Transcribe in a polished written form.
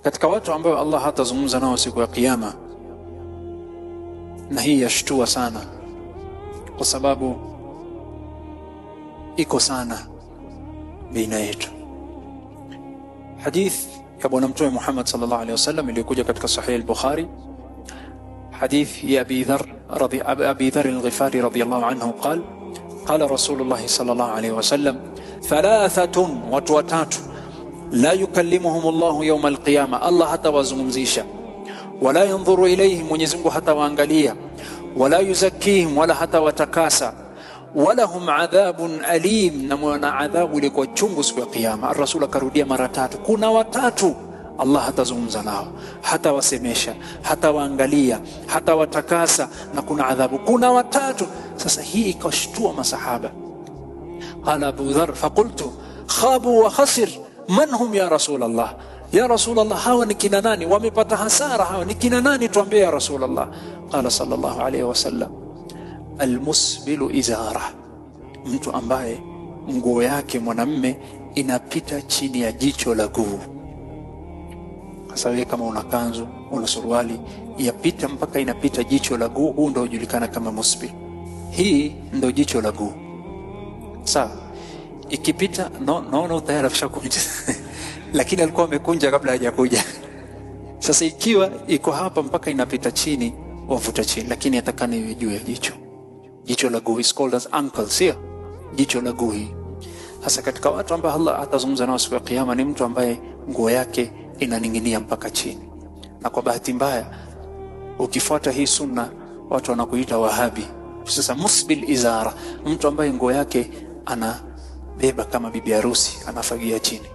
katika watu ambao Allah hatazungumza nao siku ya kiyama, na hii yashtua sana kwa sababu iko sana baina yetu. Hadith ya Bwana Mtume Muhammad sallallahu alaihi wasallam iliyokuja katika Sahih al-Bukhari, hadith ya Abi Dharr al-Ghifari radiyallahu anhu qala qala Rasulullah sallallahu alaihi wasallam thalathatun, watu watatu, la yukallimuhum Allahu yawm al-qiyama, Allah hatawazungumzisha, wala yanzuru ilayhim, Mwenyezi Mungu hatawaangalia, wala yuzakkihim, wala hatawatakasa, walahum adhabun alim, na mwana adhabu liko chungu siku ya kiyama. Ar-Rasul akarudia mara tatu, kuna watatu Allah hatazungumza nao, hatawasemesha, hatawaangalia, hatawatakasa, na kuna adhabu. Kuna watatu. Sasa hii ikashtua masahaba. Qala Abu Dharr faqultu khabu wa khasir man hum ya Rasulullah, ya Rasulullah, hawa ni kina nani? Wamepata hasara hawa ni kina nani? Tuambie ya Rasulullah. Qala sallallahu alayhi wasallam almusbilu izara, mtu ambaye nguo yake mwanamme inapita chini ya jicho la guu. Sasa kama una kanzu, una suruali yapita mpaka inapita jicho la guu, huu ndio hujulikana kama musbil. Hii ndio jicho la guu. Sawa, ikipita no tayari afishakunja lakini alikuwa amekunja kabla hajakuja. Sasa ikiwa iko hapa mpaka inapita chini, wavuta chini, lakini atakana iwe juu ya jicho la guu, is called as ankle, sio jicho la guu. Sasa katika watu ambao Allah atazungumza nao siku ya kiyama ni mtu ambaye nguo yake inaninginia mpaka chini. Na kwa bahati mbaya ukifuata hii sunna watu wanakuita Wahabi. Sasa musbil izara, mtu ambaye nguo yake anabeba kama bibi harusi, anafagia chini.